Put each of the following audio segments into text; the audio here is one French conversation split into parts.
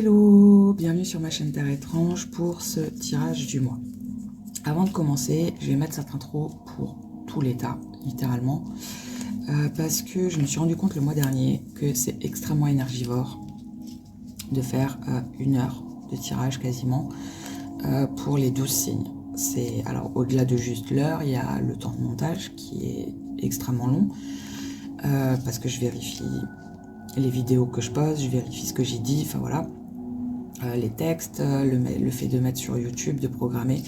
Hello, bienvenue sur ma chaîne Terre Étrange pour ce tirage du mois. Avant de commencer, je vais mettre cette intro pour tout l'état, littéralement, parce que je me suis rendu compte le mois dernier que c'est extrêmement énergivore de faire 1 heure de tirage quasiment pour les 12 signes. Alors au-delà de juste l'heure, il y a le temps de montage qui est extrêmement long, parce que je vérifie les vidéos que je poste, je vérifie ce que j'ai dit, enfin voilà. Les textes, le fait de mettre sur YouTube, de programmer.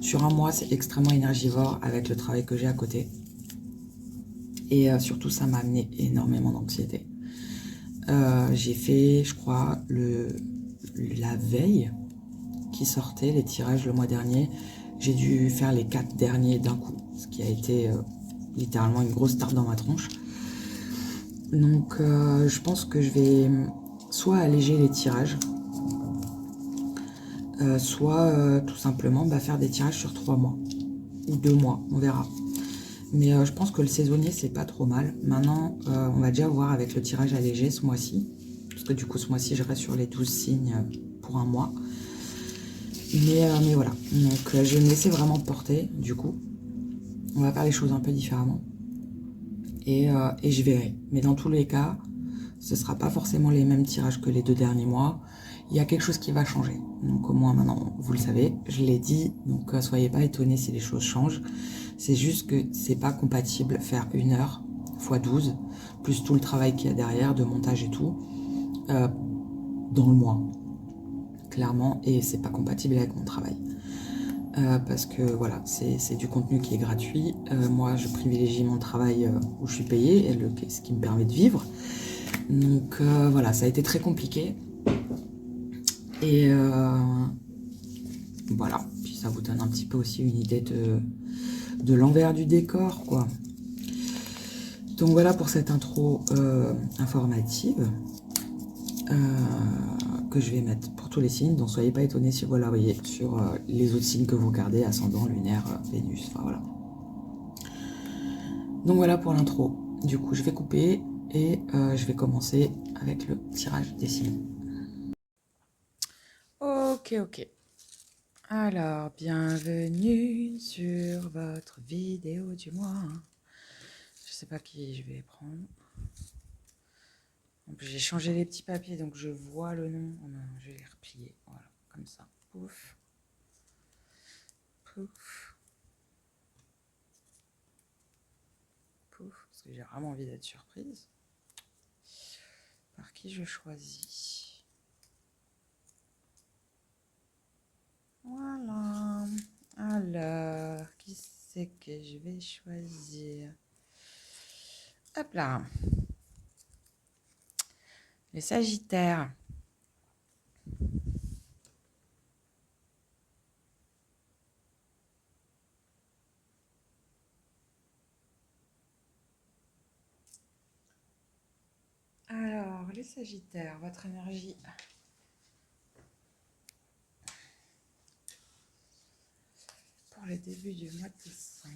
Sur un mois, c'est extrêmement énergivore avec le travail que j'ai à côté. Et surtout, ça m'a amené énormément d'anxiété. J'ai fait, je crois, la veille qui sortait, les tirages le mois dernier. J'ai dû faire les 4 derniers d'un coup, ce qui a été littéralement une grosse tarte dans ma tronche. Donc, je pense que je vais soit alléger les tirages, soit tout simplement faire des tirages sur 3 mois ou 2 mois, on verra. Mais je pense que le saisonnier c'est pas trop mal. Maintenant on va déjà voir avec le tirage allégé ce mois-ci, parce que du coup ce mois-ci je reste sur les 12 signes pour un mois. Mais voilà, donc je vais me laisser vraiment porter du coup. On va faire les choses un peu différemment. Et je verrai. Mais dans tous les cas, ce ne sera pas forcément les mêmes tirages que les 2 derniers mois. Il y a quelque chose qui va changer. Donc au moins maintenant, vous le savez, je l'ai dit, donc soyez pas étonnés si les choses changent. C'est juste que c'est pas compatible faire 1 heure x 12, plus tout le travail qu'il y a derrière, de montage et tout, dans le mois. Clairement, et c'est pas compatible avec mon travail. Parce que voilà, c'est du contenu qui est gratuit. Moi, je privilégie mon travail où je suis payée, et ce qui me permet de vivre. Donc voilà, ça a été très compliqué. Et voilà, puis ça vous donne un petit peu aussi une idée de l'envers du décor, quoi. Donc voilà pour cette intro informative que je vais mettre pour tous les signes. Donc soyez pas étonnés si vous la voyez sur les autres signes que vous regardez, ascendant, lunaire, Vénus, enfin voilà. Donc voilà pour l'intro. Du coup, je vais couper et je vais commencer avec le tirage des signes. Ok. Alors, bienvenue sur votre vidéo du mois. Je sais pas qui je vais prendre. J'ai changé les petits papiers, donc je vois le nom. Oh non, je vais les replier. Voilà, comme ça. Pouf. Pouf. Pouf. Parce que j'ai vraiment envie d'être surprise. Par qui je choisis? Voilà. Alors, qui c'est que je vais choisir? Hop là. Les Sagittaires. Alors, les Sagittaires, votre énergie pour le début du mois de décembre.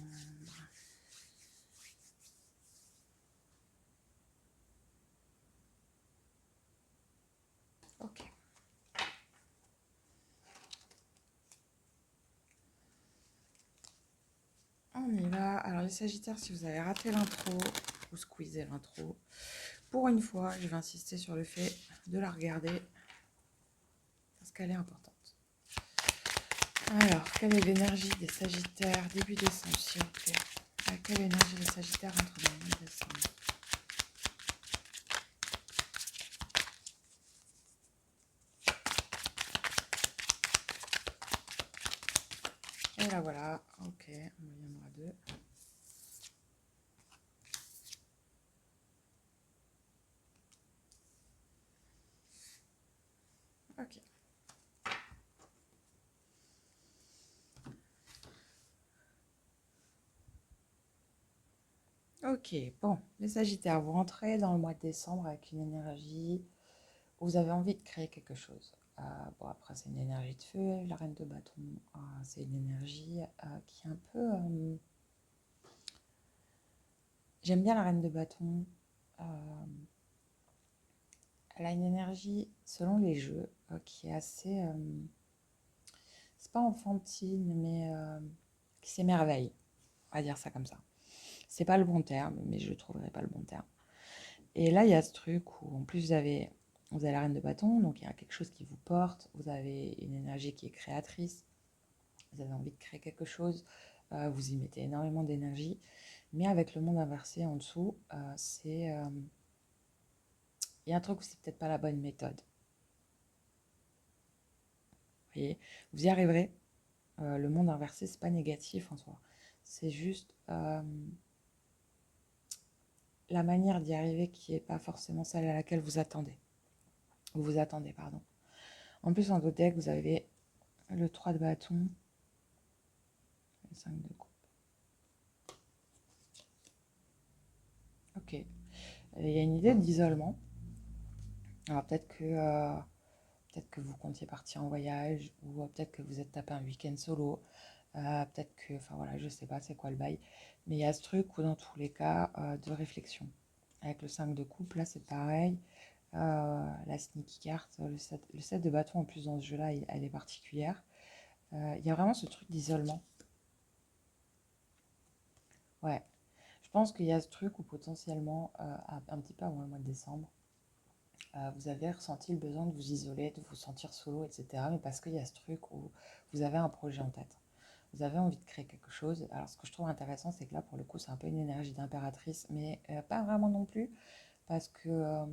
Ok. On y va. Alors, les Sagittaires, si vous avez raté l'intro ou squeezé l'intro, pour une fois, je vais insister sur le fait de la regarder parce qu'elle est importante. Alors, quelle est l'énergie des Sagittaires début décembre, s'il vous plaît? Quelle énergie des Sagittaires entre le mois de décembre? Et là voilà, ok, il y en aura 2. Ok. Ok, bon, les Sagittaires, vous rentrez dans le mois de décembre avec une énergie, vous avez envie de créer quelque chose. Bon, après, c'est une énergie de feu, la reine de bâton, c'est une énergie qui est un peu... J'aime bien la reine de bâton. elle a une énergie, selon les jeux, qui est assez... c'est pas enfantine, mais qui s'émerveille. On va dire ça comme ça. C'est pas le bon terme, mais je ne trouverai pas le bon terme. Et là, il y a ce truc où, en plus, vous avez la reine de bâton, donc il y a quelque chose qui vous porte, vous avez une énergie qui est créatrice, vous avez envie de créer quelque chose, vous y mettez énormément d'énergie, mais avec le monde inversé en dessous, il y a un truc où c'est peut-être pas la bonne méthode. Vous voyez, vous y arriverez. Le monde inversé, c'est pas négatif en soi. C'est juste la manière d'y arriver qui n'est pas forcément celle à laquelle vous attendez. Vous attendez, pardon. En plus, en votre deck, vous avez le 3 de bâton, le 5 de coupe. Ok. Il y a une idée d'isolement. Alors peut-être que vous comptiez partir en voyage, ou peut-être que vous êtes tapé un week-end solo. Peut-être que, enfin voilà, je sais pas c'est quoi le bail. Mais il y a ce truc où dans tous les cas de réflexion. Avec le 5 de coupe, là c'est pareil. La sneaky card, le 7 de bâton en plus dans ce jeu-là, elle est particulière. Il y a vraiment ce truc d'isolement. Ouais, je pense qu'il y a ce truc où potentiellement, un petit peu avant le mois de décembre, vous avez ressenti le besoin de vous isoler, de vous sentir solo, etc. Mais parce qu'il y a ce truc où vous avez un projet en tête. Vous avez envie de créer quelque chose. Alors ce que je trouve intéressant, c'est que là, pour le coup, c'est un peu une énergie d'impératrice, mais pas vraiment non plus, parce que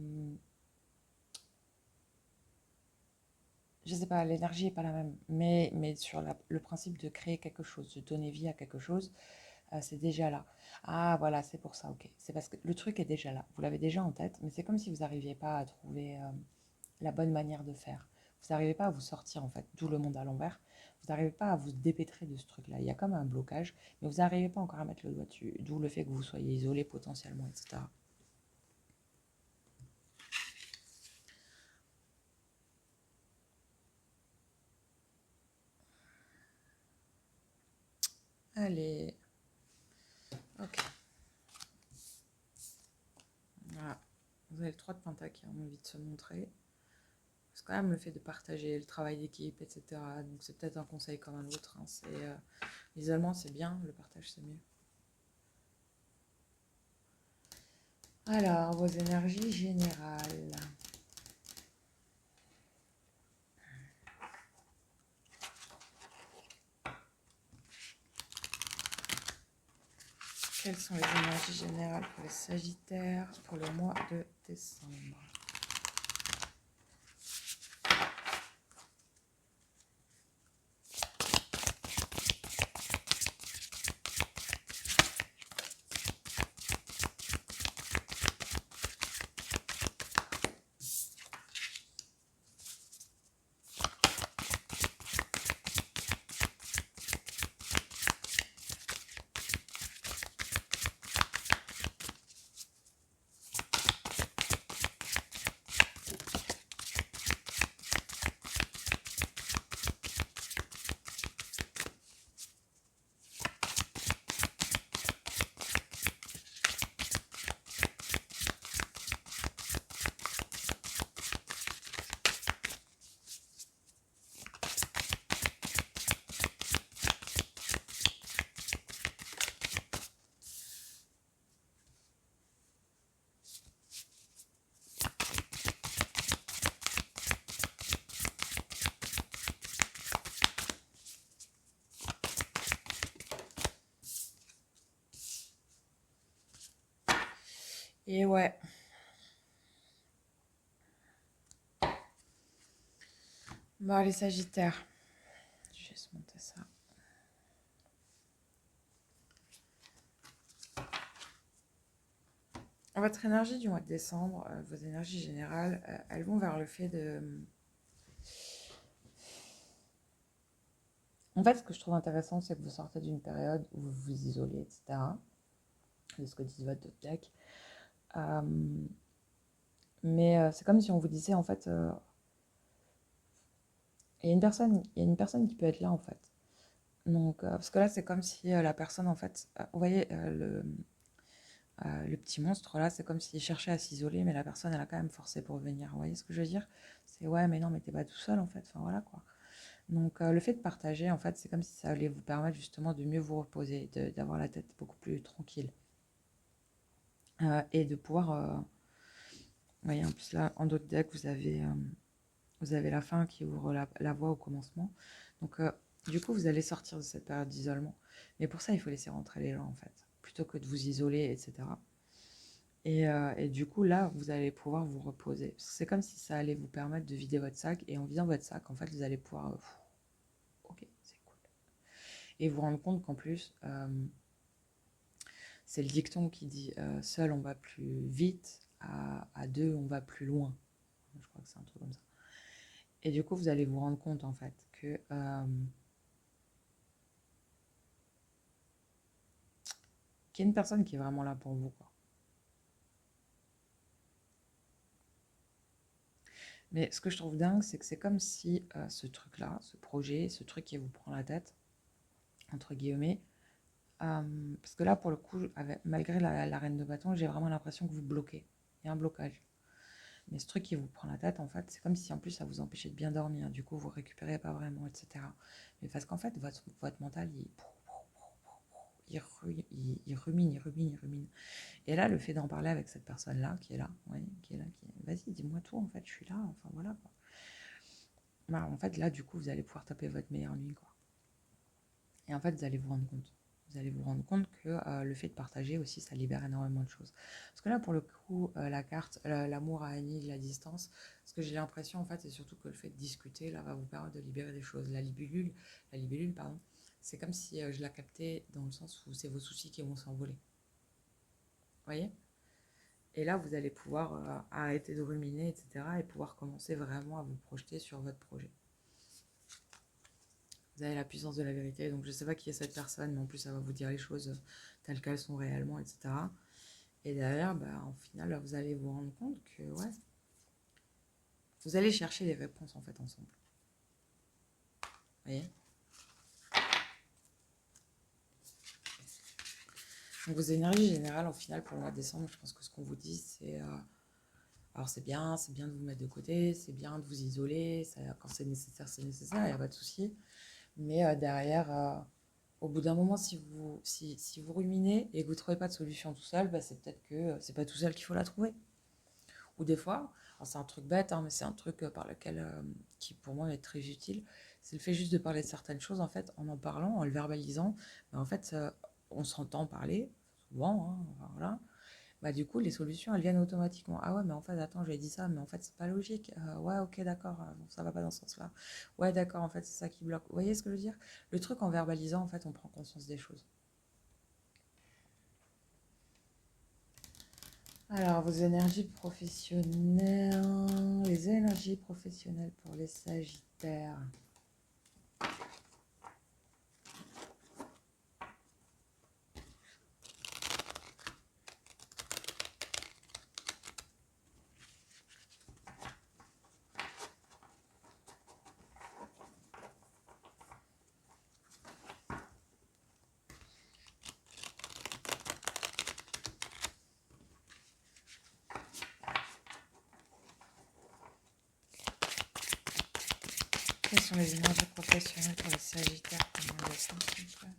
je sais pas, l'énergie n'est pas la même, mais sur le principe de créer quelque chose, de donner vie à quelque chose, c'est déjà là. Ah voilà, c'est pour ça, ok. C'est parce que le truc est déjà là, vous l'avez déjà en tête, mais c'est comme si vous n'arriviez pas à trouver la bonne manière de faire. Vous n'arrivez pas à vous sortir en fait, d'où le monde à l'envers. Vous n'arrivez pas à vous dépêtrer de ce truc-là. Il y a comme un blocage, mais vous n'arrivez pas encore à mettre le doigt dessus, d'où le fait que vous soyez isolé potentiellement, etc. Allez, ok. Voilà. Vous avez le 3 de Pentacle qui a envie de se montrer. C'est quand même le fait de partager le travail d'équipe, etc. Donc c'est peut-être un conseil comme un autre. Hein. L'isolement, c'est bien, le partage, c'est mieux. Alors, vos énergies générales. Quelles sont les énergies générales pour les Sagittaires pour le mois de décembre? Et ouais. Bon, les Sagittaires. Je vais juste monter ça. Votre énergie du mois de décembre, vos énergies générales, elles vont vers le fait de... En fait, ce que je trouve intéressant, c'est que vous sortez d'une période où vous vous isolez, etc. De ce que dit votre deck. Mais c'est comme si on vous disait, en fait, il y a une personne qui peut être là, en fait. Donc, parce que là, c'est comme si la personne, en fait, vous voyez, le petit monstre là, c'est comme s'il cherchait à s'isoler, mais la personne elle a quand même forcé pour venir. Vous voyez ce que je veux dire? C'est ouais, mais non, mais t'es pas tout seul en fait. Enfin voilà quoi. Donc le fait de partager, en fait, c'est comme si ça allait vous permettre justement de mieux vous reposer, d'avoir la tête beaucoup plus tranquille. Et de pouvoir, vous voyez, en plus là, en d'autres decks, vous avez la fin qui ouvre la voie au commencement. Donc du coup, vous allez sortir de cette période d'isolement. Mais pour ça, il faut laisser rentrer les gens, en fait, plutôt que de vous isoler, etc. Et du coup, là, vous allez pouvoir vous reposer. C'est comme si ça allait vous permettre de vider votre sac. Et en vidant votre sac, en fait, vous allez pouvoir... ok, c'est cool. Et vous rendre compte qu'en plus, c'est le dicton qui dit seul on va plus vite, à deux on va plus loin. Je crois que c'est un truc comme ça. Et du coup, vous allez vous rendre compte en fait que qu'il y a une personne qui est vraiment là pour vous, quoi. Mais ce que je trouve dingue, c'est que c'est comme si ce truc-là, ce projet, ce truc qui vous prend la tête, entre guillemets, parce que là, pour le coup, malgré la reine de bâton, j'ai vraiment l'impression que vous bloquez. Il y a un blocage. Mais ce truc qui vous prend la tête, en fait, c'est comme si en plus ça vous empêchait de bien dormir. Du coup, vous récupérez pas vraiment, etc. Mais parce qu'en fait, votre mental, il rumine, il rumine, il rumine. Et là, le fait d'en parler avec cette personne-là, qui est là, ouais, qui est là, vas-y, dis-moi tout, en fait, je suis là, enfin voilà, quoi. Bah, en fait, là, du coup, vous allez pouvoir taper votre meilleure nuit, quoi. Et en fait, vous allez vous rendre compte. Vous allez vous rendre compte que le fait de partager aussi, ça libère énormément de choses. Parce que là, pour le coup, la carte, l'amour annihile la distance, ce que j'ai l'impression, en fait, c'est surtout que le fait de discuter, là, va vous permettre de libérer des choses. La libellule, pardon, c'est comme si je la captais dans le sens où c'est vos soucis qui vont s'envoler. Vous voyez? Et là, vous allez pouvoir arrêter de ruminer, etc. et pouvoir commencer vraiment à vous projeter sur votre projet. Vous avez la puissance de la vérité, donc je ne sais pas qui est cette personne, mais en plus ça va vous dire les choses telles qu'elles sont réellement, etc. Et derrière, bah, au final, vous allez vous rendre compte que ouais, vous allez chercher des réponses en fait ensemble. Vous voyez? Donc vos énergies générales, au final, pour le mois de décembre, je pense que ce qu'on vous dit, c'est... alors c'est bien de vous mettre de côté, c'est bien de vous isoler, quand c'est nécessaire, il n'y a pas de souci. Mais derrière, au bout d'un moment, si vous ruminez et que vous ne trouvez pas de solution tout seul, bah, c'est peut-être que c'est pas tout seul qu'il faut la trouver. Ou des fois, alors c'est un truc bête, hein, mais c'est un truc par lequel, qui pour moi est très utile, c'est le fait juste de parler de certaines choses, en fait, en parlant, en le verbalisant, bah, en fait, on s'entend parler, souvent, hein, enfin, voilà. Bah, du coup, les solutions, elles viennent automatiquement. Ah ouais, mais en fait, attends, j'ai dit ça, mais en fait, c'est pas logique. Ouais, ok, d'accord, bon, ça va pas dans ce sens-là. Ouais, d'accord, en fait, c'est ça qui bloque. Vous voyez ce que je veux dire? Le truc en verbalisant, en fait, on prend conscience des choses. Alors, vos énergies professionnelles, les énergies professionnelles pour les Sagittaires. Quelles sont les énergies professionnelles pour les Sagittaires pour le mois de décembre, s'il vous plaît?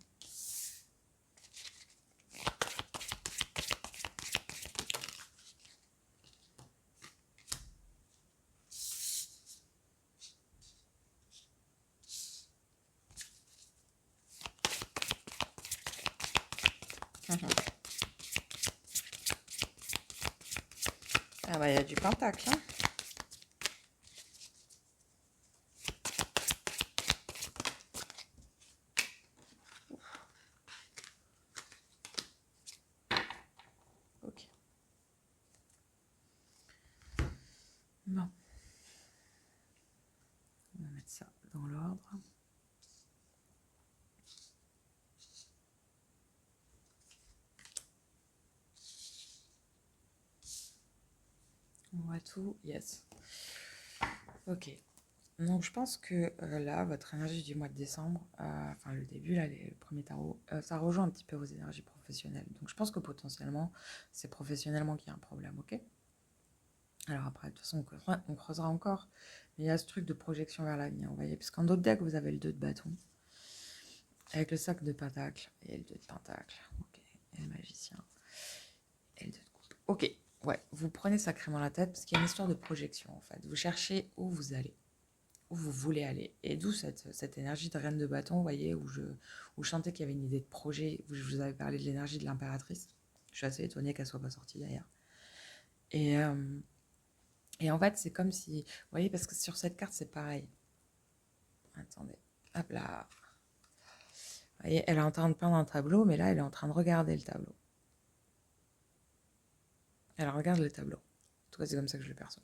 Ah bah, il y a du pentacle, hein. Ok. Bon. On va mettre ça dans l'ordre. On voit tout. Yes. Ok. Donc je pense que là, votre énergie du mois de décembre, enfin le début, là, le premier tarot, ça rejoint un petit peu vos énergies professionnelles. Donc je pense que potentiellement, c'est professionnellement qu'il y a un problème, ok? Alors après, de toute façon, on creusera encore. Mais il y a ce truc de projection vers l'avenir, vous voyez? Parce qu'en d'autres decks, vous avez le 2 de bâton, avec le 5 de pentacle, et le 2 de pentacle, ok? Et le magicien, et le 2 de coupe. Ok, ouais, vous prenez sacrément la tête, parce qu'il y a une histoire de projection, en fait. Vous cherchez où vous allez. Où vous voulez aller. Et d'où cette énergie de reine de bâton, vous voyez, où je sentais qu'il y avait une idée de projet, où je vous avais parlé de l'énergie de l'impératrice. Je suis assez étonnée qu'elle soit pas sortie d'ailleurs. Et, euh, et en fait, c'est comme si, vous voyez, parce que sur cette carte, c'est pareil. Attendez, hop là. Vous voyez, elle est en train de peindre un tableau, mais là, elle est en train de regarder le tableau. Elle regarde le tableau. En tout cas, c'est comme ça que je le perçois.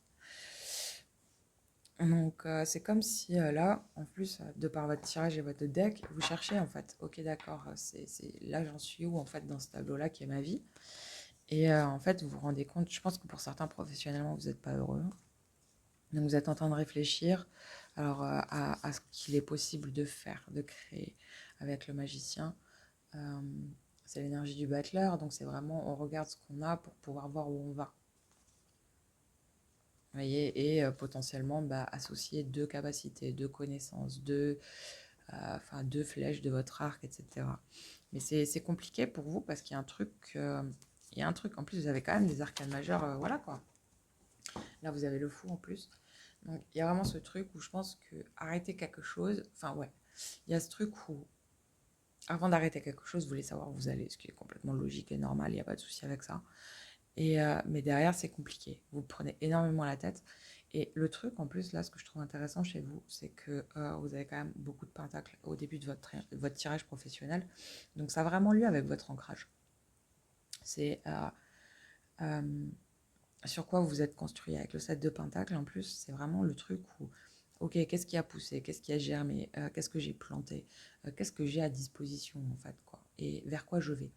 Donc, c'est comme si là, en plus, de par votre tirage et votre deck, vous cherchez en fait, ok, d'accord, là, j'en suis où en fait dans ce tableau-là qui est ma vie. Et en fait, vous vous rendez compte, je pense que pour certains professionnellement, vous n'êtes pas heureux. Donc, vous êtes en train de réfléchir alors, à ce qu'il est possible de faire, de créer avec le magicien. Euh, c'est l'énergie du battleur, donc c'est vraiment, on regarde ce qu'on a pour pouvoir voir où on va. Vous voyez, et potentiellement associer deux capacités, deux connaissances, deux flèches de votre arc, etc. Mais c'est compliqué pour vous parce qu'il y a un truc, en plus vous avez quand même des arcanes majeures, voilà quoi. Là vous avez le fou en plus. Donc il y a vraiment ce truc où je pense que arrêter quelque chose, enfin ouais, il y a ce truc où avant d'arrêter quelque chose, vous voulez savoir où vous allez, ce qui est complètement logique et normal, il n'y a pas de souci avec ça. Mais derrière, c'est compliqué. Vous prenez énormément la tête. Et le truc, en plus, là, ce que je trouve intéressant chez vous, c'est que vous avez quand même beaucoup de pentacles au début de votre tirage professionnel. Donc, ça a vraiment lieu avec votre ancrage. C'est euh, sur quoi vous êtes construit avec le 7 de pentacles. En plus, c'est vraiment le truc où, ok, qu'est-ce qui a poussé, qu'est-ce qui a germé, qu'est-ce que j'ai planté, qu'est-ce que j'ai à disposition, en fait, quoi, et vers quoi je vais.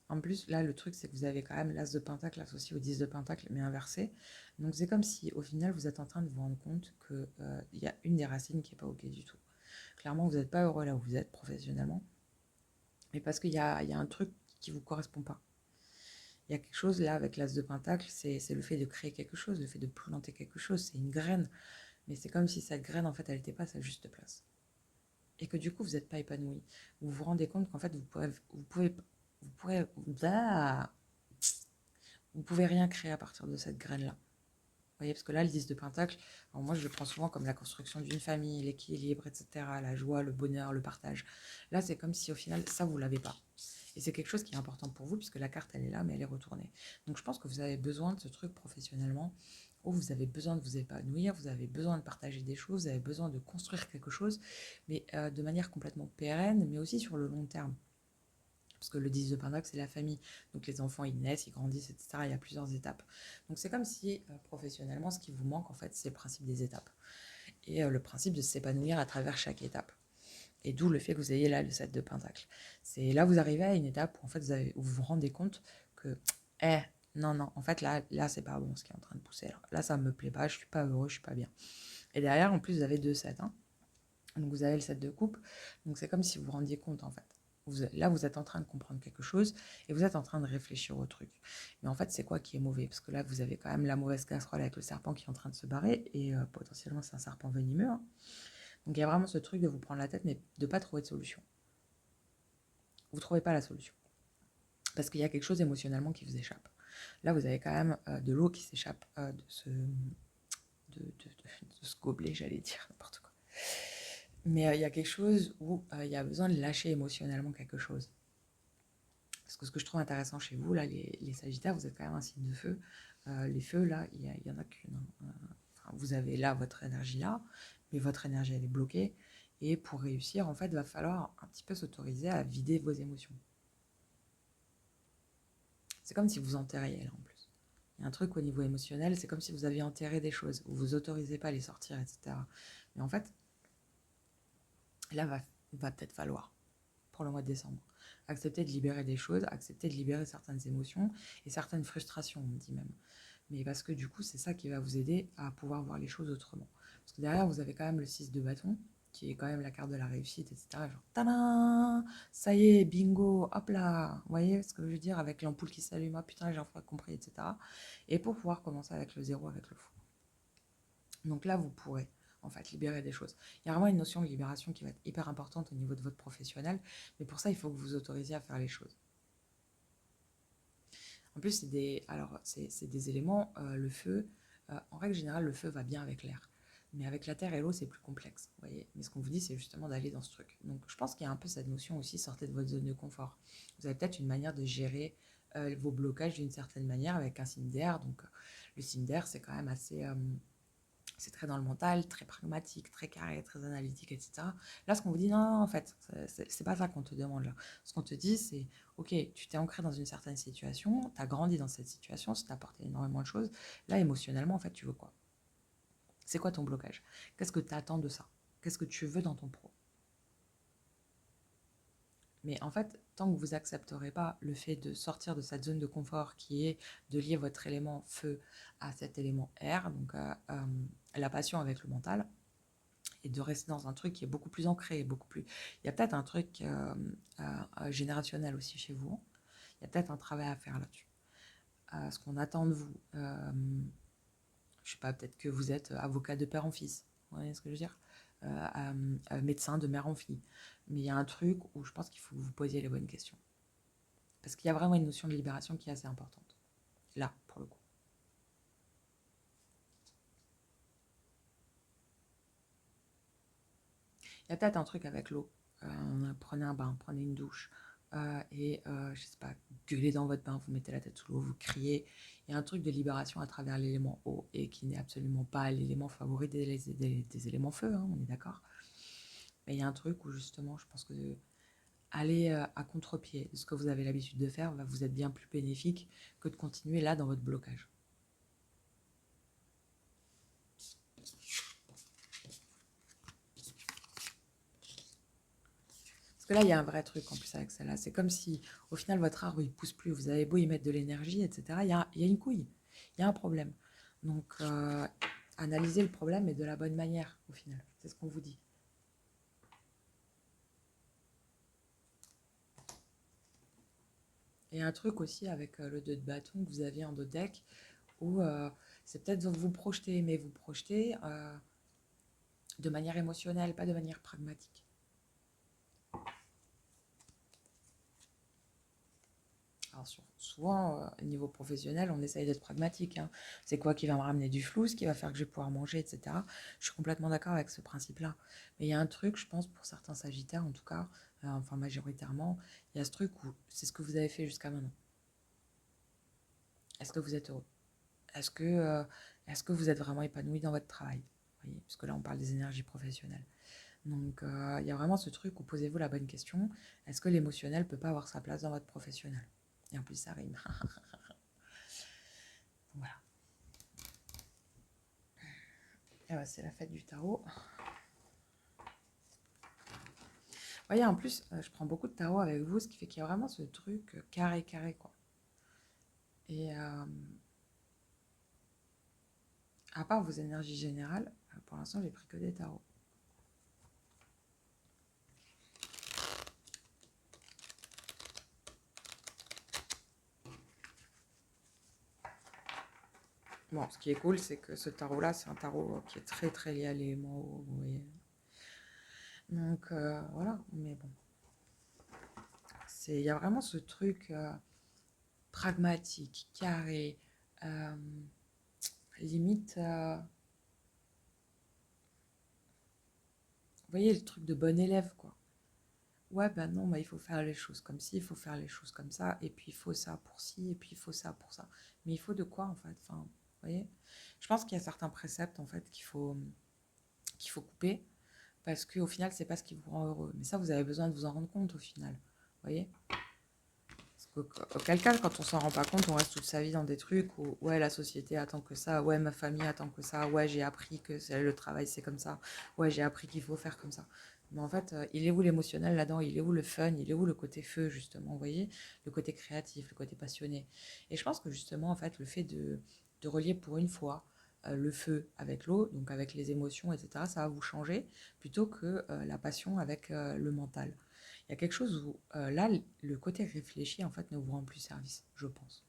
En plus, là, le truc, c'est que vous avez quand même l'as de pentacle associé au 10 de pentacle, mais inversé. Donc, c'est comme si, au final, vous êtes en train de vous rendre compte qu'il y a une des racines qui n'est pas OK du tout. Clairement, vous n'êtes pas heureux là où vous êtes professionnellement, mais parce qu'il y a un truc qui ne vous correspond pas. Il y a quelque chose là avec l'as de pentacle, c'est le fait de créer quelque chose, le fait de planter quelque chose, c'est une graine. Mais c'est comme si cette graine, en fait, elle n'était pas à sa juste place. Et que du coup, vous n'êtes pas épanoui. Vous vous rendez compte qu'en fait, vous pourrez, ah, vous pouvez rien créer à partir de cette graine-là. Vous voyez, parce que là, le 10 de Pentacle, alors moi je le prends souvent comme la construction d'une famille, l'équilibre, etc., la joie, le bonheur, le partage. Là, c'est comme si au final, ça, vous ne l'avez pas. Et c'est quelque chose qui est important pour vous, puisque la carte, elle est là, mais elle est retournée. Donc je pense que vous avez besoin de ce truc professionnellement, où vous avez besoin de vous épanouir, vous avez besoin de partager des choses, vous avez besoin de construire quelque chose, mais de manière complètement pérenne, mais aussi sur le long terme. Parce que le 10 de Pentacle, c'est la famille. Donc les enfants, ils naissent, ils grandissent, etc. Il y a plusieurs étapes. Donc c'est comme si, professionnellement, ce qui vous manque, en fait, c'est le principe des étapes. Et le principe de s'épanouir à travers chaque étape. Et d'où le fait que vous ayez là le 7 de Pentacle. C'est là, vous arrivez à une étape où, en fait, où vous vous rendez compte que, non, non, en fait, là c'est pas bon ce qui est en train de pousser. Là, ça me plaît pas, je suis pas heureux, je suis pas bien. Et derrière, en plus, vous avez 2 7. Hein. Donc vous avez le 7 de coupe. Donc c'est comme si vous vous rendiez compte en fait. Là, vous êtes en train de comprendre quelque chose et vous êtes en train de réfléchir au truc. Mais en fait, c'est quoi qui est mauvais? Parce que là, vous avez quand même la mauvaise casserole avec le serpent qui est en train de se barrer et potentiellement, c'est un serpent venimeux. Hein. Donc il y a vraiment ce truc de vous prendre la tête mais de ne pas trouver de solution. Vous ne trouvez pas la solution. Parce qu'il y a quelque chose émotionnellement qui vous échappe. Là, vous avez quand même de l'eau qui s'échappe de ce gobelet, j'allais dire n'importe quoi. Mais il y a quelque chose où il y a besoin de lâcher émotionnellement quelque chose. Parce que ce que je trouve intéressant chez vous, là, les Sagittaires, vous êtes quand même un signe de feu. Les feux, là, il y en a qu'une. Hein. Enfin, vous avez là votre énergie là, mais votre énergie, elle est bloquée. Et pour réussir, en fait, il va falloir un petit peu s'autoriser à vider vos émotions. C'est comme si vous enterriez, là, en plus. Il y a un truc au niveau émotionnel, c'est comme si vous aviez enterré des choses. Vous vous autorisez pas à les sortir, etc. Mais en fait, là, va peut-être falloir, pour le mois de décembre. Accepter de libérer des choses, accepter de libérer certaines émotions et certaines frustrations, on dit même. Mais parce que du coup, c'est ça qui va vous aider à pouvoir voir les choses autrement. Parce que derrière, vous avez quand même le 6 de bâton, qui est quand même la carte de la réussite, etc. Genre, tadam, ça y est, bingo, hop là. Vous voyez ce que je veux dire avec l'ampoule qui s'allume, ah putain, j'ai enfin compris, etc. Et pour pouvoir commencer avec le 0, avec le fou. Donc là, vous pourrez en fait libérer des choses. Il y a vraiment une notion de libération qui va être hyper importante au niveau de votre professionnel, mais pour ça, il faut que vous vous autorisiez à faire les choses. En plus, c'est des éléments, le feu, en règle générale, le feu va bien avec l'air. Mais avec la terre et l'eau, c'est plus complexe, vous voyez. Mais ce qu'on vous dit, c'est justement d'aller dans ce truc. Donc, je pense qu'il y a un peu cette notion aussi, sortez de votre zone de confort. Vous avez peut-être une manière de gérer vos blocages d'une certaine manière avec un signe d'air. Donc, le signe d'air, c'est quand même assez, c'est très dans le mental, très pragmatique, très carré, très analytique, etc. Là, ce qu'on vous dit, non, non, en fait, c'est pas ça qu'on te demande là. Ce qu'on te dit, c'est, ok, tu t'es ancré dans une certaine situation, tu as grandi dans cette situation, ça t'a apporté énormément de choses. Là, émotionnellement, en fait, tu veux quoi? C'est quoi ton blocage? Qu'est-ce que tu attends de ça? Qu'est-ce que tu veux dans ton pro? Mais en fait, tant que vous accepterez pas le fait de sortir de cette zone de confort qui est de lier votre élément feu à cet élément air, donc la passion avec le mental, et de rester dans un truc qui est beaucoup plus ancré, beaucoup plus. Il y a peut-être un truc générationnel aussi chez vous. Il y a peut-être un travail à faire là-dessus. Ce qu'on attend de vous, je sais pas, peut-être que vous êtes avocat de père en fils. Vous voyez ce que je veux dire? Médecin de mère en fille. Mais il y a un truc où je pense qu'il faut que vous posiez les bonnes questions. Parce qu'il y a vraiment une notion de libération qui est assez importante. Là, pour le coup. Il y a peut-être un truc avec l'eau. Prenez un bain, prenez une douche. Je sais pas, gueulez dans votre bain, vous mettez la tête sous l'eau, vous criez. Il y a un truc de libération à travers l'élément eau et qui n'est absolument pas l'élément favori des éléments feu, hein, on est d'accord. Mais il y a un truc où justement, je pense que aller à contre-pied de ce que vous avez l'habitude de faire va vous être bien plus bénéfique que de continuer là dans votre blocage. Parce que là, il y a un vrai truc en plus avec celle-là. C'est comme si, au final, votre arbre, il pousse plus. Vous avez beau y mettre de l'énergie, etc. Il y a une couille. Il y a un problème. Donc, analysez le problème, mais de la bonne manière, au final. C'est ce qu'on vous dit. Et un truc aussi avec le 2 de bâton que vous aviez en dos de deck, où c'est peut-être vous projeter, mais vous projeter de manière émotionnelle, pas de manière pragmatique. Alors souvent, niveau professionnel, on essaye d'être pragmatique, hein. C'est quoi qui va me ramener du flou, ce qui va faire que je vais pouvoir manger, etc. Je suis complètement d'accord avec ce principe-là. Mais il y a un truc, je pense, pour certains sagittaires, en tout cas, enfin majoritairement, il y a ce truc où c'est ce que vous avez fait jusqu'à maintenant. Est-ce que vous êtes heureux? Est-ce que, euh, est-ce que vous êtes vraiment épanoui dans votre travail? Vous voyez, parce que là, on parle des énergies professionnelles. Donc, il y a vraiment ce truc où posez-vous la bonne question. Est-ce que l'émotionnel peut pas avoir sa place dans votre professionnel? Et en plus, ça rime. Voilà. Et ouais, c'est la fête du tarot. Vous voyez, en plus, je prends beaucoup de tarot avec vous, ce qui fait qu'il y a vraiment ce truc carré, carré, quoi. Et à part vos énergies générales, pour l'instant, j'ai pris que des tarots. Bon, ce qui est cool, c'est que ce tarot-là, c'est un tarot qui est très, très lié à l'élément eau, vous voyez. Donc, voilà, mais bon. Il y a vraiment ce truc pragmatique, carré, euh, limite, vous voyez, le truc de bon élève, quoi. Ouais, ben non, bah, il faut faire les choses comme ci, il faut faire les choses comme ça, et puis il faut ça pour ci, et puis il faut ça pour ça. Mais il faut de quoi, en fait? Enfin, vous voyez? Je pense qu'il y a certains préceptes, en fait, qu'il faut couper, parce qu'au final, c'est pas ce qui vous rend heureux. Mais ça, vous avez besoin de vous en rendre compte, au final. Vous voyez? Auquel cas, quand on s'en rend pas compte, on reste toute sa vie dans des trucs où, ouais, la société attend que ça, ouais, ma famille attend que ça, ouais, j'ai appris que le travail c'est comme ça, ouais, j'ai appris qu'il faut faire comme ça. Mais en fait, il est où l'émotionnel là-dedans? Il est où le fun? Il est où le côté feu, justement? Vous voyez? Le côté créatif, le côté passionné. Et je pense que justement, en fait, le fait de relier pour une fois le feu avec l'eau, donc avec les émotions, etc., ça va vous changer, plutôt que la passion avec le mental. Il y a quelque chose où, là, le côté réfléchi, en fait, ne vous rend plus service, je pense.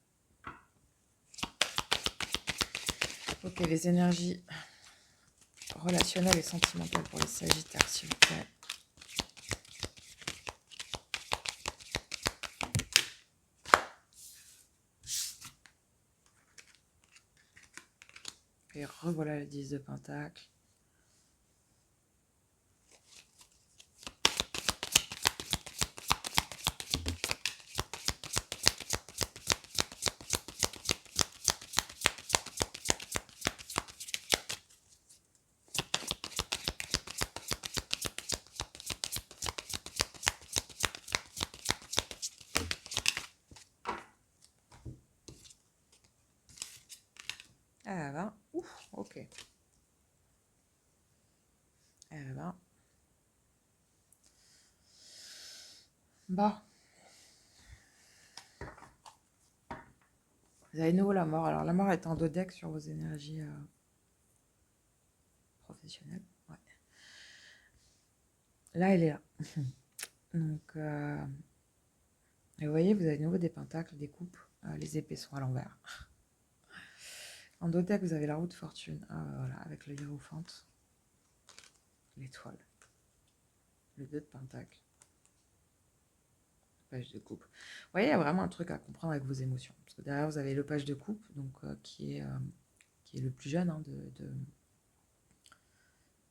Ok, les énergies relationnelles et sentimentales pour les Sagittaires, s'il vous plaît. Et revoilà le 10 de Pentacle. Ah ben, ouf, ok. Ah ben. Bah. Vous avez de nouveau la mort. Alors la mort est en dos deck sur vos énergies professionnelles. Ouais. Là, elle est là. Donc, et vous voyez, vous avez de nouveau des pentacles, des coupes. Les épées sont à l'envers. En dos deck, vous avez la roue de fortune. Voilà, avec le hiérophante. L'étoile. Le 2 de pentacle. Page de coupe. Vous voyez, il y a vraiment un truc à comprendre avec vos émotions. Parce que derrière, vous avez le page de coupe, donc qui est le plus jeune hein,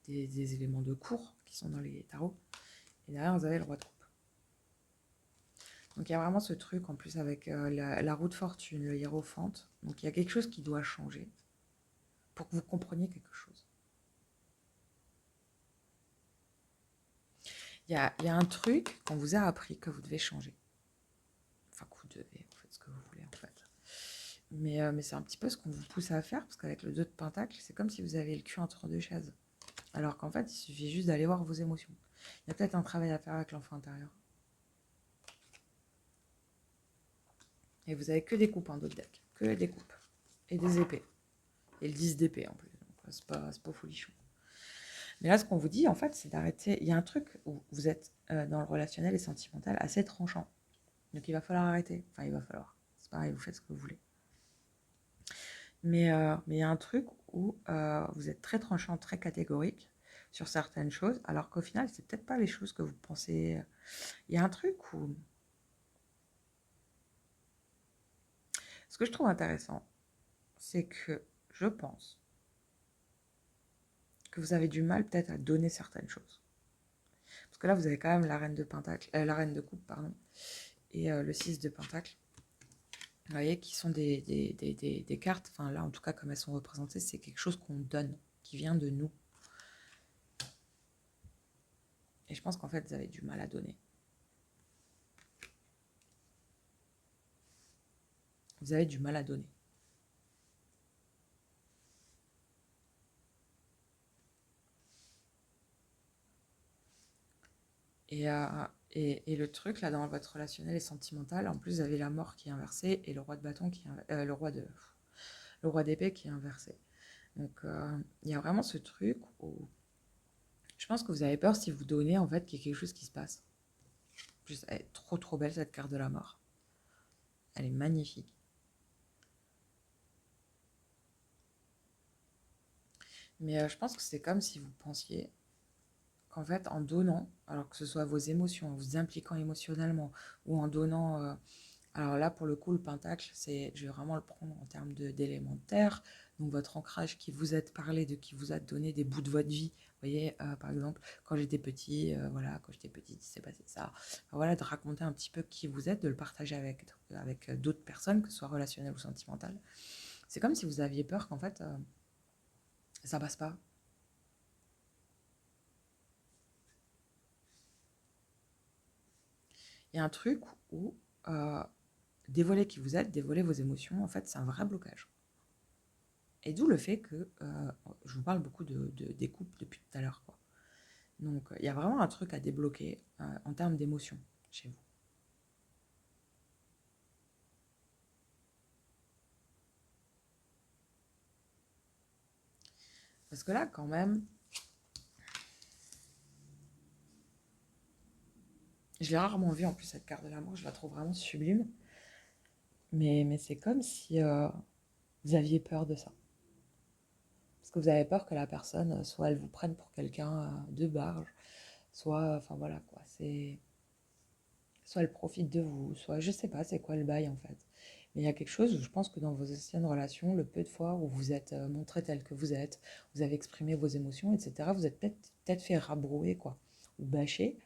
des éléments de cours qui sont dans les tarots. Et derrière, vous avez le roi de coupe. Donc il y a vraiment ce truc en plus avec la roue de fortune, le hiérophante. Donc il y a quelque chose qui doit changer pour que vous compreniez quelque chose. Il y a un truc qu'on vous a appris que vous devez changer. Enfin, que vous devez, vous faites ce que vous voulez en fait. Mais c'est un petit peu ce qu'on vous pousse à faire, parce qu'avec le 2 de pentacle, c'est comme si vous avez le cul entre deux chaises. Alors qu'en fait, il suffit juste d'aller voir vos émotions. Il y a peut-être un travail à faire avec l'enfant intérieur. Et vous avez que des coupes en dos de deck. Que des coupes. Et des épées. Et le 10 d'épée en plus. C'est pas folichon. Mais là, ce qu'on vous dit, en fait, c'est d'arrêter. Il y a un truc où vous êtes dans le relationnel et sentimental assez tranchant. Donc, il va falloir arrêter. Enfin, il va falloir. C'est pareil, vous faites ce que vous voulez. Mais il y a un truc où vous êtes très tranchant, très catégorique sur certaines choses, alors qu'au final, c'est peut-être pas les choses que vous pensez. Il y a un truc où. Ce que je trouve intéressant, c'est que je pense que vous avez du mal peut-être à donner certaines choses. Parce que là, vous avez quand même la reine de pentacle, la reine de coupe, pardon, et le 6 de pentacle. Vous voyez, qui sont des cartes, enfin là, en tout cas, comme elles sont représentées, c'est quelque chose qu'on donne, qui vient de nous. Et je pense qu'en fait, vous avez du mal à donner. Vous avez du mal à donner. Et le truc, là, dans votre relationnel et sentimental, en plus, vous avez la mort qui est inversée et le roi de bâton qui est le roi d'épée qui est inversé. Donc, il y a vraiment ce truc où je pense que vous avez peur si vous donnez, en fait, qu'il y ait quelque chose qui se passe. Juste, elle est trop, trop belle, cette carte de la mort. Elle est magnifique. Mais je pense que c'est comme si vous pensiez qu'en fait, en donnant, alors que ce soit vos émotions, en vous impliquant émotionnellement, ou en donnant... alors là, pour le coup, le pentacle, je vais vraiment le prendre en termes d'éléments de terre. Donc votre ancrage qui vous a parlé, de qui vous a donné des bouts de votre vie. Vous voyez, par exemple, quand j'étais petit, voilà, quand j'étais petite, il s'est passé ça. Enfin, voilà, de raconter un petit peu qui vous êtes, de le partager avec d'autres personnes, que ce soit relationnel ou sentimental. C'est comme si vous aviez peur qu'en fait, ça passe pas. Il y a un truc où dévoiler qui vous êtes, dévoiler vos émotions, en fait, c'est un vrai blocage. Et d'où le fait que je vous parle beaucoup des couples depuis tout à l'heure, quoi. Donc, il y a vraiment un truc à débloquer en termes d'émotions chez vous. Parce que là, quand même, je l'ai rarement vue en plus, cette carte de l'amour, je la trouve vraiment sublime. Mais c'est comme si vous aviez peur de ça. Parce que vous avez peur que la personne, soit elle vous prenne pour quelqu'un de barge, soit, enfin voilà quoi, c'est... Soit elle profite de vous, soit je sais pas c'est quoi le bail en fait. Mais il y a quelque chose où je pense que dans vos anciennes relations, le peu de fois où vous êtes montré tel que vous avez exprimé vos émotions, etc., vous êtes peut-être fait rabrouer quoi, ou bâcher.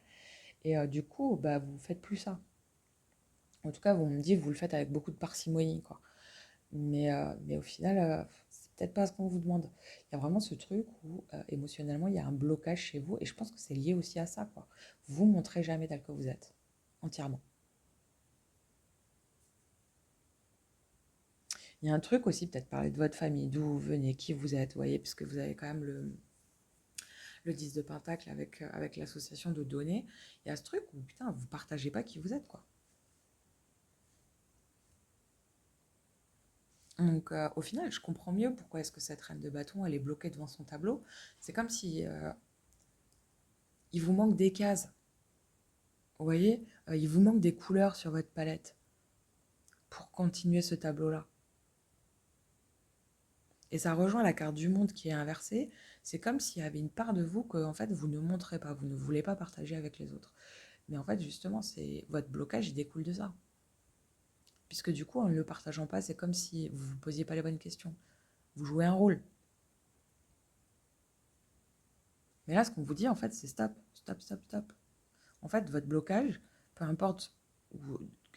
Et du coup, bah, vous faites plus ça. En tout cas, vous me dites, vous le faites avec beaucoup de parcimonie, quoi. Mais au final, c'est peut-être pas ce qu'on vous demande. Il y a vraiment ce truc où émotionnellement, il y a un blocage chez vous, et je pense que c'est lié aussi à ça, quoi. Vous vous montrez jamais tel que vous êtes, entièrement. Il y a un truc aussi, peut-être parler de votre famille, d'où vous venez, qui vous êtes, vous voyez, puisque vous avez quand même le 10 de Pentacle avec l'association de données. Il y a ce truc où, putain, vous partagez pas qui vous êtes, quoi. Donc, au final, je comprends mieux pourquoi est-ce que cette reine de bâton, elle est bloquée devant son tableau. C'est comme si il vous manque des cases. Vous voyez, il vous manque des couleurs sur votre palette pour continuer ce tableau-là. Et ça rejoint la carte du monde qui est inversée. C'est comme s'il y avait une part de vous que en fait, vous ne montrez pas, vous ne voulez pas partager avec les autres. Mais en fait, justement, c'est votre blocage, il découle de ça. Puisque du coup, en ne le partageant pas, c'est comme si vous ne vous posiez pas les bonnes questions. Vous jouez un rôle. Mais là, ce qu'on vous dit, en fait, c'est stop, stop, stop, stop. En fait, votre blocage, peu importe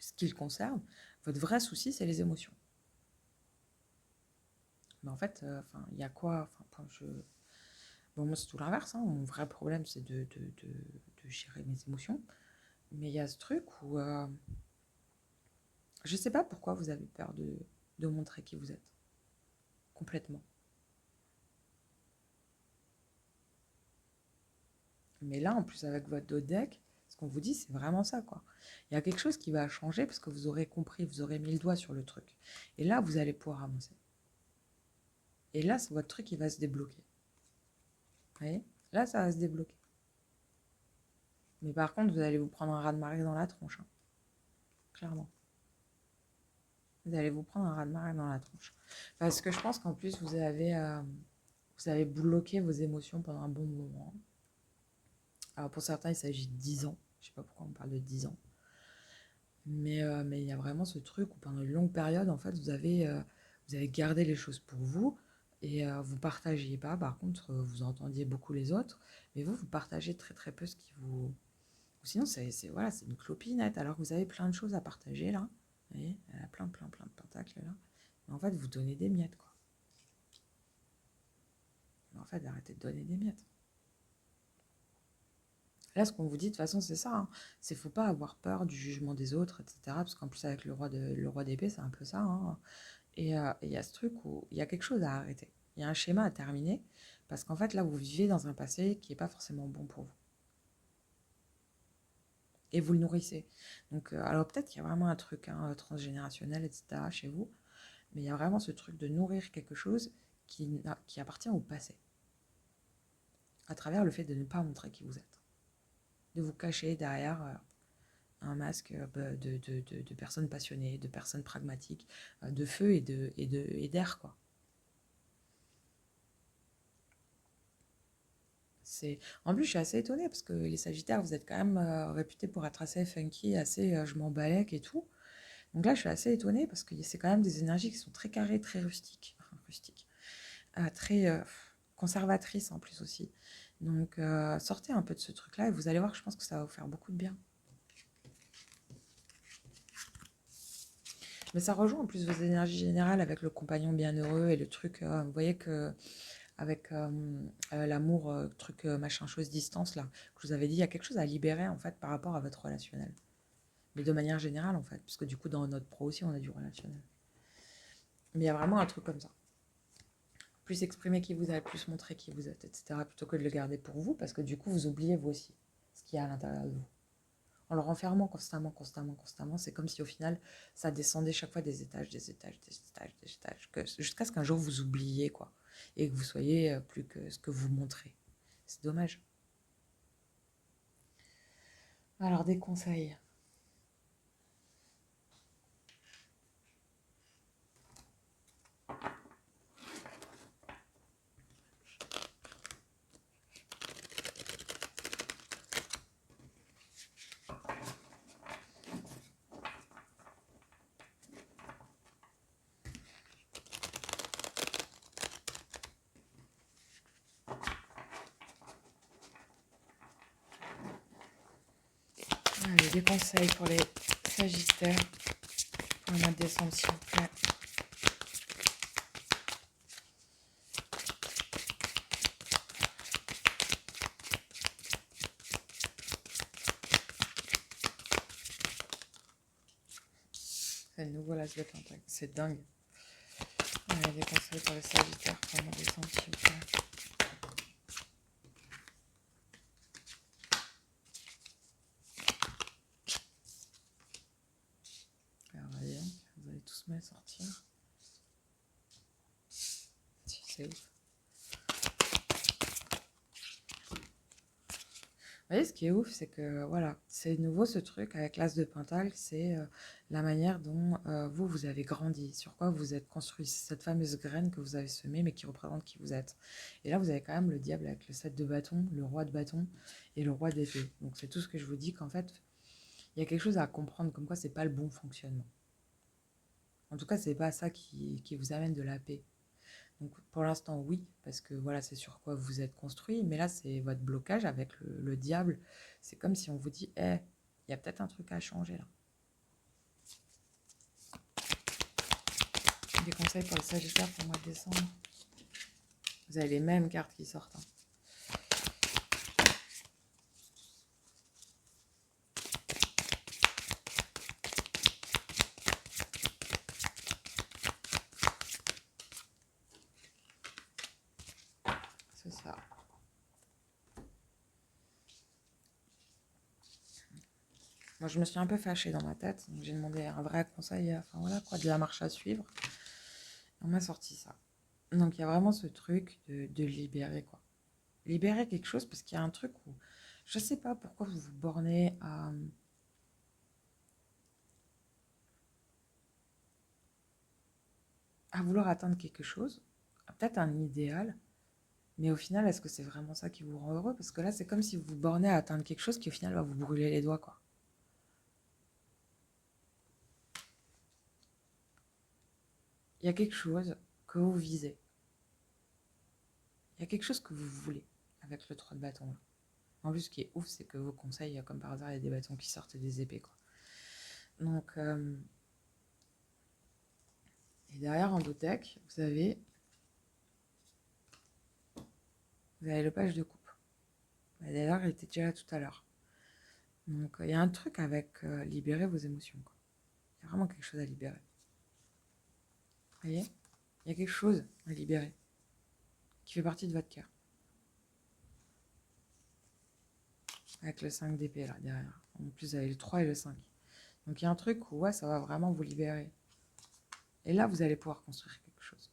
ce qu'il concerne, votre vrai souci, c'est les émotions. Mais en fait, il y a quoi Bon, moi, c'est tout l'inverse. Hein. Mon vrai problème, c'est de gérer mes émotions. Mais il y a ce truc où je sais pas pourquoi vous avez peur de montrer qui vous êtes. Complètement. Mais là, en plus, avec votre dos de deck, ce qu'on vous dit, c'est vraiment ça, quoi. Il y a quelque chose qui va changer parce que vous aurez compris, vous aurez mis le doigt sur le truc. Et là, vous allez pouvoir avancer. Et là, c'est votre truc qui va se débloquer. Vous voyez? Là, ça va se débloquer. Mais par contre, vous allez vous prendre un raz-de-marée dans la tronche, hein. Clairement. Vous allez vous prendre un raz-de-marée dans la tronche. Parce que je pense qu'en plus, vous avez bloqué vos émotions pendant un bon moment. Alors pour certains, il s'agit de 10 ans. Je sais pas pourquoi on parle de 10 ans. Mais il y a vraiment ce truc où pendant une longue période, en fait, vous avez gardé les choses pour vous et vous partagiez pas. Par contre, vous entendiez beaucoup les autres, mais vous partagez très très peu ce qui vous... Ou sinon, voilà, c'est une clopinette. Alors que vous avez plein de choses à partager là. Vous voyez, elle a plein de pentacles là. Mais en fait, vous donnez des miettes, quoi. Mais en fait, arrêtez de donner des miettes. Là, ce qu'on vous dit, de toute façon, c'est ça. Hein. C'est faut pas avoir peur du jugement des autres, etc. Parce qu'en plus, avec le roi d'épée, c'est un peu ça. Hein. Et il y a ce truc où il y a quelque chose à arrêter. Il y a un schéma à terminer. Parce qu'en fait, là, vous vivez dans un passé qui n'est pas forcément bon pour vous. Et vous le nourrissez. Donc, alors peut-être qu'il y a vraiment un truc hein, transgénérationnel, etc. chez vous. Mais il y a vraiment ce truc de nourrir quelque chose qui appartient au passé. À travers le fait de ne pas montrer qui vous êtes. De vous cacher derrière un masque de personnes passionnées, de personnes pragmatiques, de feu et d'air, quoi. En plus, je suis assez étonnée parce que les Sagittaires, vous êtes quand même réputés pour être assez funky, assez je m'en balèque et tout. Donc là, je suis assez étonnée parce que c'est quand même des énergies qui sont très carrées, très rustiques, rustiques, très conservatrices en plus aussi. Donc sortez un peu de ce truc-là et vous allez voir, je pense que ça va vous faire beaucoup de bien. Mais ça rejoint en plus vos énergies générales avec le compagnon bienheureux et le truc, vous voyez que avec l'amour, truc machin chose distance là, que je vous avais dit, il y a quelque chose à libérer en fait par rapport à votre relationnel. Mais de manière générale en fait, puisque du coup dans notre pro aussi on a du relationnel. Mais il y a vraiment un truc comme ça. Plus exprimer qui vous êtes, plus montrer qui vous êtes, etc. Plutôt que de le garder pour vous, parce que du coup vous oubliez vous aussi ce qu'il y a à l'intérieur de vous. En le renfermant constamment, c'est comme si au final, ça descendait chaque fois des étages, jusqu'à ce qu'un jour vous oubliez, quoi. et que vous soyez plus que ce que vous montrez. C'est dommage. Alors, des conseils. Allez, des conseils pour les Sagittaires pour le mois de décembre, s'il vous plaît. C'est nouveau l'as de pentacle, c'est dingue. Allez, des conseils pour les Sagittaires pour le mois de décembre, s'il vous plaît. Alors, voyez, vous allez tous me les sortir. C'est ouf. Vous voyez, ce qui est ouf, c'est que voilà, c'est nouveau ce truc avec l'as de pentacle, c'est la manière dont vous avez grandi, sur quoi vous êtes construit, cette fameuse graine que vous avez semée, mais qui représente qui vous êtes. Et là, vous avez quand même le diable avec le 7 de bâton, le roi de bâton et le roi d'épée. Donc c'est tout ce que je vous dis qu'en fait, il y a quelque chose à comprendre, comme quoi c'est pas le bon fonctionnement. En tout cas, c'est pas ça qui vous amène de la paix. Donc pour l'instant, oui, parce que voilà, c'est sur quoi vous êtes construit. Mais là, c'est votre blocage avec le diable. C'est comme si on vous dit, il y a peut-être un truc à changer là. Des conseils pour les Sagittaires pour le mois de décembre. Vous avez les mêmes cartes qui sortent. C'est ça. Moi, je me suis un peu fâchée dans ma tête. Donc j'ai demandé un vrai conseil, enfin voilà quoi, de la marche à suivre. On m'a sorti ça. Donc il y a vraiment ce truc de libérer quoi. Libérer quelque chose parce qu'il y a un truc où je sais pas pourquoi vous vous bornez à vouloir atteindre quelque chose, peut-être un idéal, mais au final, est-ce que c'est vraiment ça qui vous rend heureux? Parce que là, c'est comme si vous vous bornez à atteindre quelque chose qui au final va vous brûler les doigts, quoi. Il y a quelque chose que vous visez. Il y a quelque chose que vous voulez avec le 3 de bâton. Là. En plus, ce qui est ouf, c'est que vos conseils, comme par hasard, il y a des bâtons qui sortent des épées, quoi. Donc, et derrière, en dos deck, vous avez le page de coupe. D'ailleurs, il était déjà là tout à l'heure. Donc, il y a un truc avec libérer vos émotions, quoi. Il y a vraiment quelque chose à libérer. Vous voyez? Il y a quelque chose à libérer qui fait partie de votre cœur. Avec le 5 d'épée là derrière. En plus, vous avez le 3 et le 5. Donc il y a un truc où ouais, ça va vraiment vous libérer. Et là, vous allez pouvoir construire quelque chose.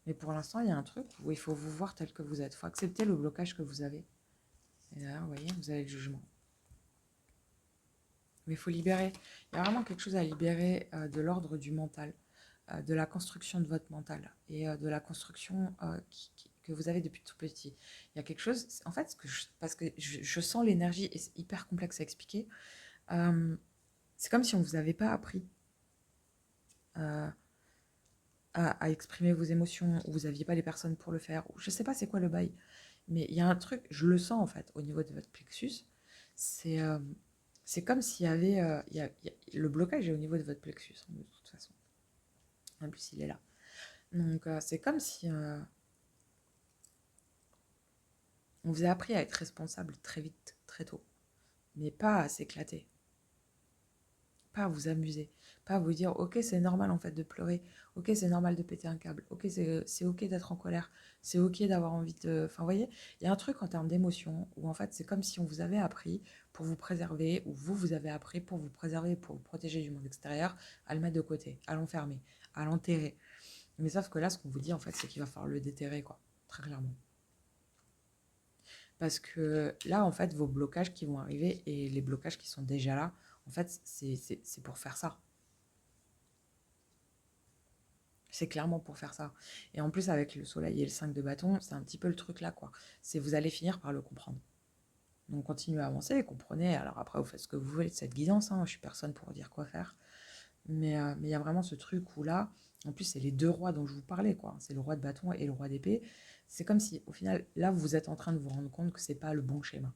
Mais pour l'instant, il y a un truc où il faut vous voir tel que vous êtes. Il faut accepter le blocage que vous avez. Et derrière, vous voyez, vous avez le jugement. Mais il faut libérer. Il y a vraiment quelque chose à libérer de l'ordre du mental, de la construction de votre mental et de la construction que vous avez depuis tout petit. Il y a quelque chose, en fait, parce que je sens l'énergie et c'est hyper complexe à expliquer. C'est comme si on ne vous avait pas appris euh, à exprimer vos émotions, ou vous n'aviez pas les personnes pour le faire, ou je ne sais pas c'est quoi le bail. Mais il y a un truc, je le sens en fait, au niveau de votre plexus. C'est c'est comme s'il y avait. Le blocage est au niveau de votre plexus, hein, de toute façon. En plus, il est là. Donc, c'est comme si on vous a appris à être responsable très vite, très tôt, mais pas à s'éclater. Pas à vous amuser, pas à vous dire ok c'est normal en fait de pleurer, ok c'est normal de péter un câble, ok c'est ok d'être en colère, c'est ok d'avoir envie de... Enfin vous voyez, il y a un truc en termes d'émotion où en fait c'est comme si on vous avait appris pour vous préserver, ou vous avez appris pour vous préserver, pour vous protéger du monde extérieur, à le mettre de côté, à l'enfermer, à l'enterrer. Mais sauf que là, ce qu'on vous dit, en fait, c'est qu'il va falloir le déterrer, quoi. Très clairement. Parce que là, en fait, vos blocages qui vont arriver et les blocages qui sont déjà là, en fait, c'est pour faire ça. C'est clairement pour faire ça. Et en plus, avec le soleil et le 5 de bâton, c'est un petit peu le truc là, quoi. C'est vous allez finir par le comprendre. Donc, continuez à avancer, comprenez. Alors après, vous faites ce que vous voulez de cette guidance. Hein. Je suis personne pour dire quoi faire. Mais il y a vraiment ce truc où là, en plus, c'est les deux rois dont je vous parlais, quoi. C'est le roi de bâton et le roi d'épée. C'est comme si, au final, là, vous êtes en train de vous rendre compte que c'est pas le bon schéma.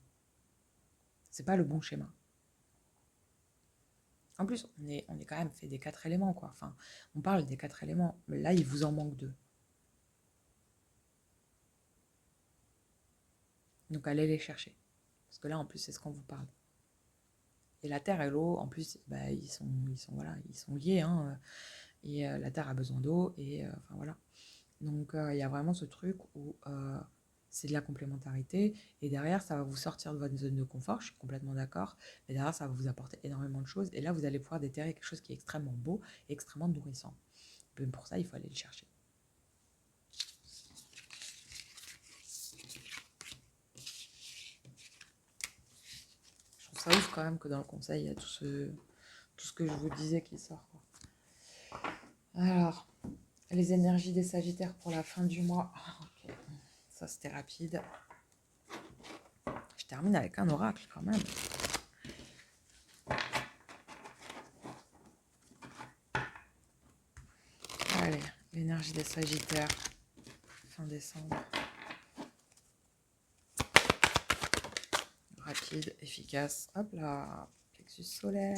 C'est pas le bon schéma. En plus, on est quand même fait des 4 éléments, quoi. Enfin, on parle des 4 éléments, mais là, il vous en manque 2. Donc, allez les chercher. Parce que là, en plus, c'est ce qu'on vous parle. Et la terre et l'eau, en plus, bah, voilà, ils sont liés. Hein, et la terre a besoin d'eau. Et enfin, voilà. Donc, il y a vraiment ce truc où c'est de la complémentarité. Et derrière, ça va vous sortir de votre zone de confort. Je suis complètement d'accord. Mais derrière, ça va vous apporter énormément de choses. Et là, vous allez pouvoir déterrer quelque chose qui est extrêmement beau et extrêmement nourrissant. Et pour ça, il faut aller le chercher. Je trouve ça ouf quand même que dans le conseil, il y a tout ce que je vous disais qui sort, quoi. Alors, les énergies des Sagittaires pour la fin du mois. Ok, ça c'était rapide. Je termine avec un oracle quand même. Allez, l'énergie des Sagittaires, fin décembre. Rapide, efficace. Hop là, plexus solaire.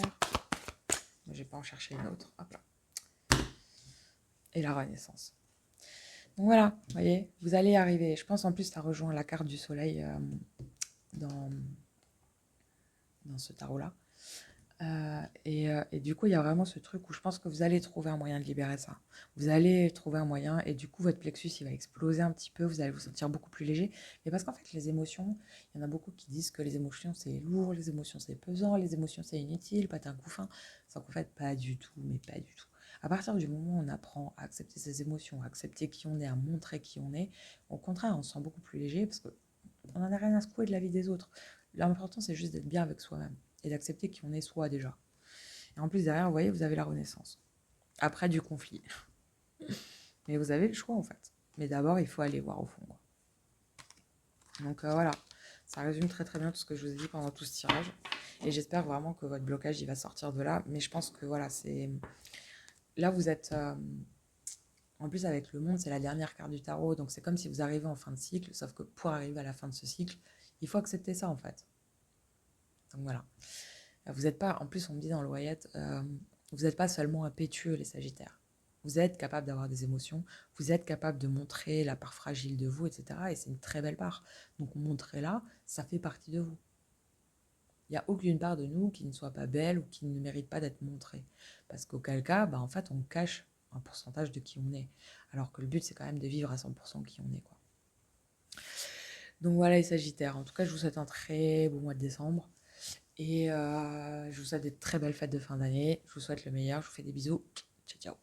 Moi, je vais pas en chercher une autre. Hop là. Et la renaissance. Donc voilà, vous voyez, vous allez y arriver. Je pense en plus ça rejoint la carte du soleil dans ce tarot-là. Et du coup, il y a vraiment ce truc où je pense que vous allez trouver un moyen de libérer ça. Vous allez trouver un moyen et du coup, votre plexus, il va exploser un petit peu. Vous allez vous sentir beaucoup plus léger. Mais parce qu'en fait, les émotions, il y en a beaucoup qui disent que les émotions, c'est lourd, les émotions, c'est pesant, les émotions, c'est inutile, patin couffin. Sans qu'en fait, pas du tout, mais pas du tout. À partir du moment où on apprend à accepter ses émotions, à accepter qui on est, à montrer qui on est, au contraire, on se sent beaucoup plus léger parce qu'on n'en a rien à secouer de la vie des autres. L'important, c'est juste d'être bien avec soi-même et d'accepter qui on est soi déjà. Et en plus, derrière, vous voyez, vous avez la renaissance. Après du conflit. Mais vous avez le choix, en fait. Mais d'abord, il faut aller voir au fond, quoi. Donc voilà, ça résume très très bien tout ce que je vous ai dit pendant tout ce tirage. Et j'espère vraiment que votre blocage, il va sortir de là. Mais je pense que voilà, c'est... Là, vous êtes... En plus, avec le monde, c'est la dernière carte du tarot. Donc c'est comme si vous arrivez en fin de cycle. Sauf que pour arriver à la fin de ce cycle, il faut accepter ça, en fait. Donc voilà. Vous n'êtes pas, en plus on me dit dans le Wyatt, vous n'êtes pas seulement impétueux les Sagittaires. Vous êtes capable d'avoir des émotions, vous êtes capable de montrer la part fragile de vous, etc. Et c'est une très belle part. Donc montrer-la, ça fait partie de vous. Il n'y a aucune part de nous qui ne soit pas belle ou qui ne mérite pas d'être montrée. Parce qu'auquel cas, en fait, on cache un pourcentage de qui on est. Alors que le but, c'est quand même de vivre à 100% qui on est, quoi. Donc voilà les Sagittaires. En tout cas, je vous souhaite un très beau mois de décembre. Et je vous souhaite des très belles fêtes de fin d'année. Je vous souhaite le meilleur. Je vous fais des bisous. Ciao, ciao.